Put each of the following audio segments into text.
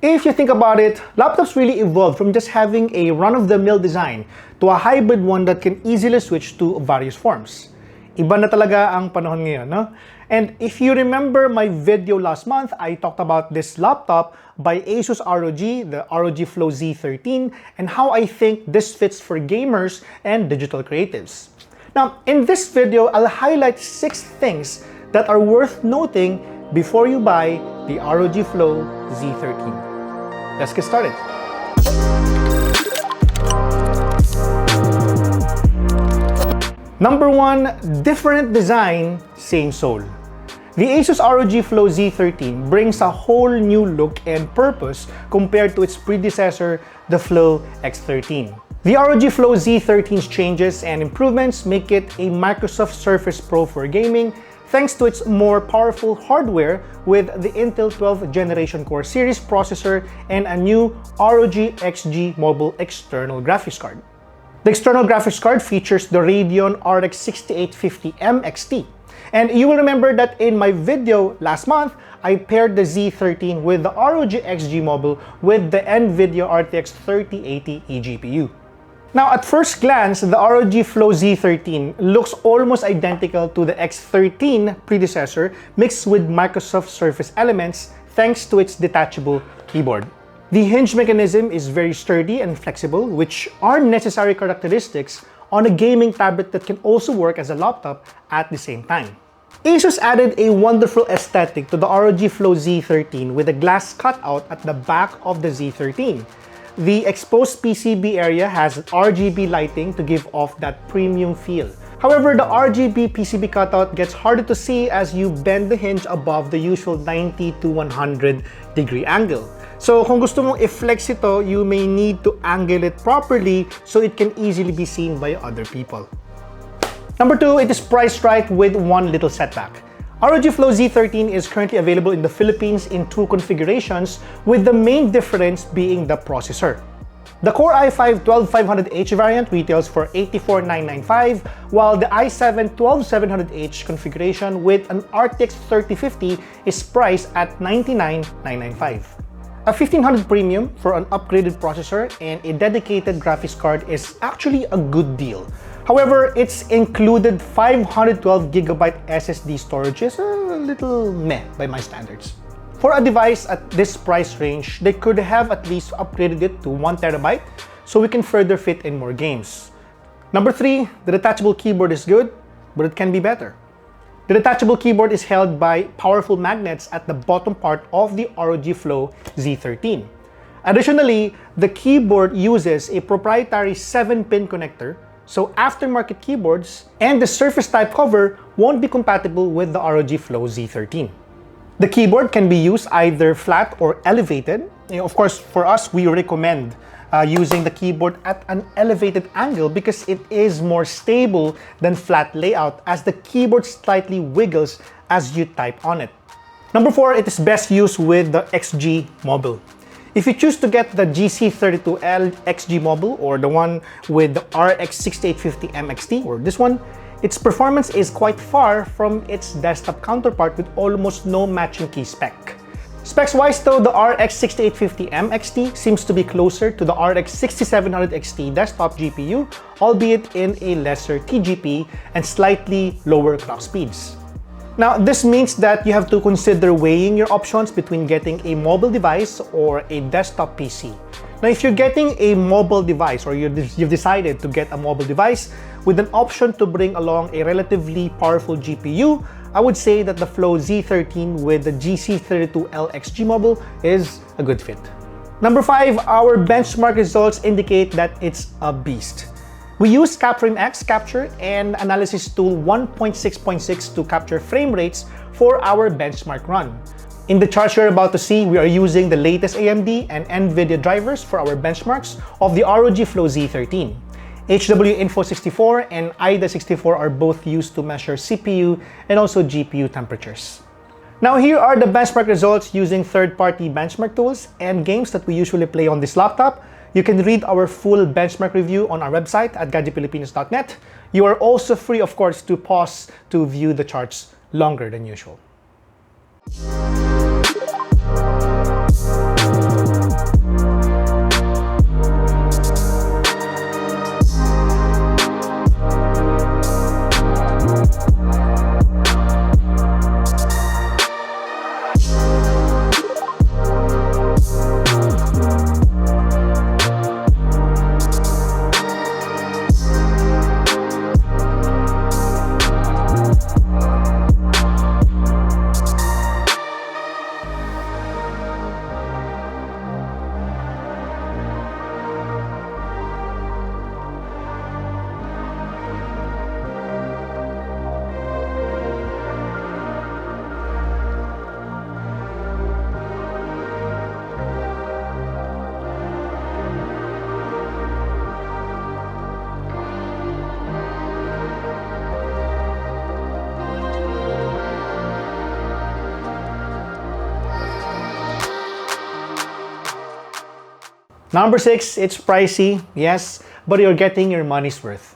If you think about it, laptops really evolved from just having a run-of-the-mill design to a hybrid one that can easily switch to various forms. Iba na talaga ang panahon ngayon, no? And if you remember my video last month, I talked about this laptop by ASUS ROG, the ROG Flow Z13, and how I think this fits for gamers and digital creatives. Now, in this video, I'll highlight 6 things that are worth noting before you buy the ROG Flow Z13. Let's get started. Number 1, different design, same soul. The ASUS ROG Flow Z13 brings a whole new look and purpose compared to its predecessor, the Flow X13. The ROG Flow Z13's changes and improvements make it a Microsoft Surface Pro for gaming thanks to its more powerful hardware with the Intel 12th Generation Core Series processor and a new ROG XG Mobile external graphics card. The external graphics card features the Radeon RX 6850M XT. And you will remember that in my video last month, I paired the Z13 with the ROG XG Mobile with the NVIDIA RTX 3080 eGPU. Now, at first glance, the ROG Flow Z13 looks almost identical to the X13 predecessor mixed with Microsoft Surface elements thanks to its detachable keyboard. The hinge mechanism is very sturdy and flexible, which are necessary characteristics on a gaming tablet that can also work as a laptop at the same time. ASUS added a wonderful aesthetic to the ROG Flow Z13 with a glass cutout at the back of the Z13. The exposed PCB area has RGB lighting to give off that premium feel. However, the RGB PCB cutout gets harder to see as you bend the hinge above the usual 90 to 100 degree angle. So kung gusto mong i-flex ito, you may need to angle it properly so it can easily be seen by other people. Number 2, it is priced right with one little setback. ROG Flow Z13 is currently available in the Philippines in 2 configurations, with the main difference being the processor. The Core i5-12500H variant retails for $84,995, while the i7-12700H configuration with an RTX 3050 is priced at $99,995. A 1500 premium for an upgraded processor and a dedicated graphics card is actually a good deal. However, its included 512GB SSD storage is a little meh by my standards. For a device at this price range, they could have at least upgraded it to 1TB so we can further fit in more games. Number 3, the detachable keyboard is good, but it can be better. The detachable keyboard is held by powerful magnets at the bottom part of the ROG Flow Z13. Additionally, the keyboard uses a proprietary 7-pin connector, so aftermarket keyboards and the Surface type cover won't be compatible with the ROG Flow Z13. The keyboard can be used either flat or elevated. Of course, for us, we recommend using the keyboard at an elevated angle because it is more stable than flat layout as the keyboard slightly wiggles as you type on it. Number 4, it is best used with the XG Mobile. If you choose to get the GC32L XG Mobile or the one with the RX 6850M XT or this one, its performance is quite far from its desktop counterpart with almost no matching key spec. Specs-wise though, the RX 6850M XT seems to be closer to the RX 6700 XT desktop GPU, albeit in a lesser TGP and slightly lower clock speeds. Now, this means that you have to consider weighing your options between getting a mobile device or a desktop PC. Now, if you're getting a mobile device or you've decided to get a mobile device with an option to bring along a relatively powerful GPU, I would say that the Flow Z13 with the GC32L XG Mobile is a good fit. Number 5, our benchmark results indicate that it's a beast. We used CapFrameX capture and analysis tool 1.6.6 to capture frame rates for our benchmark run. In the charts you're about to see, we are using the latest AMD and NVIDIA drivers for our benchmarks of the ROG Flow Z13. HWInfo64 and IDA64 are both used to measure CPU and also GPU temperatures. Now here are the benchmark results using third-party benchmark tools and games that we usually play on this laptop. You can read our full benchmark review on our website at gadgetpilipinas.net. You are also free, of course, to pause to view the charts longer than usual. Number 6, it's pricey, yes, but you're getting your money's worth.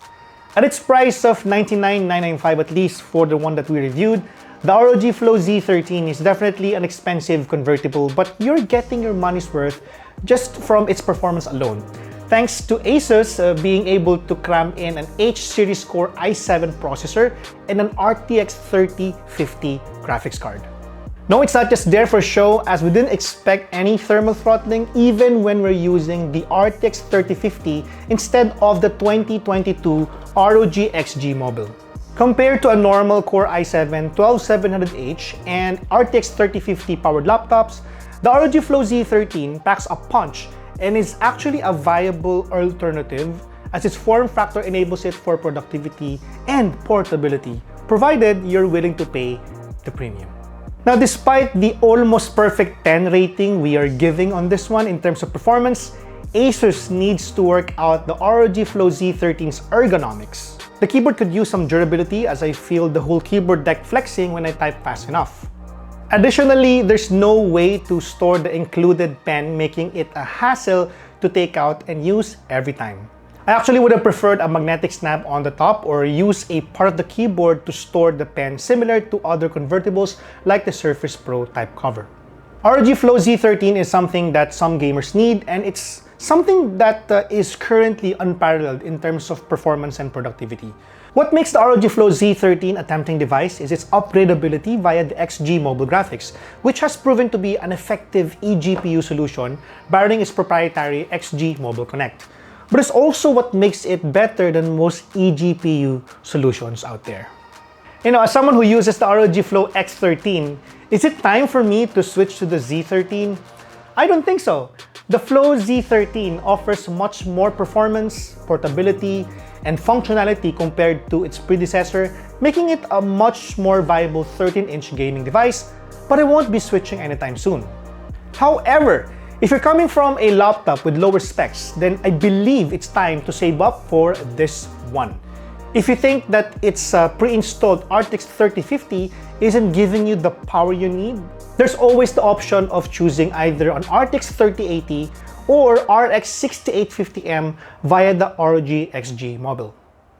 At its price of $99,995, at least for the one that we reviewed, the ROG Flow Z13 is definitely an expensive convertible, but you're getting your money's worth just from its performance alone, thanks to ASUS being able to cram in an H-series Core i7 processor and an RTX 3050 graphics card. No, it's not just there for show, as we didn't expect any thermal throttling even when we're using the RTX 3050 instead of the 2022 ROG XG model. Compared to a normal Core i7 12700H and RTX 3050 powered laptops, the ROG Flow Z13 packs a punch and is actually a viable alternative, as its form factor enables it for productivity and portability, provided you're willing to pay the premium. Now, despite the almost perfect 10 rating we are giving on this one in terms of performance, ASUS needs to work out the ROG Flow Z13's ergonomics. The keyboard could use some durability, as I feel the whole keyboard deck flexing when I type fast enough. Additionally, there's no way to store the included pen, making it a hassle to take out and use every time. I actually would have preferred a magnetic snap on the top or use a part of the keyboard to store the pen, similar to other convertibles like the Surface Pro type cover. ROG Flow Z13 is something that some gamers need, and it's something that is currently unparalleled in terms of performance and productivity. What makes the ROG Flow Z13 a tempting device is its upgradability via the XG mobile graphics, which has proven to be an effective eGPU solution, barring its proprietary XG Mobile Connect. But it's also what makes it better than most eGPU solutions out there. As someone who uses the ROG Flow X13, is it time for me to switch to the Z13? I don't think so. The Flow Z13 offers much more performance, portability, and functionality compared to its predecessor, making it a much more viable 13-inch gaming device, but I won't be switching anytime soon. However, if you're coming from a laptop with lower specs, then I believe it's time to save up for this one. If you think that its pre-installed RTX 3050 isn't giving you the power you need, there's always the option of choosing either an RTX 3080 or RX 6850M via the ROG XG model.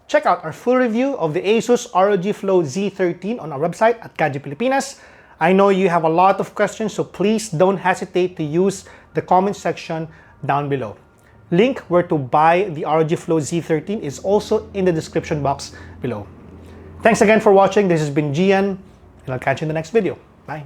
Check out our full review of the ASUS ROG Flow Z13 on our website at Gadget Pilipinas. I know you have a lot of questions, so please don't hesitate to use the comment section down below. Link where to buy the ROG Flow Z13 is also in the description box below. Thanks again for watching. This has been Gian, and I'll catch you in the next video. Bye!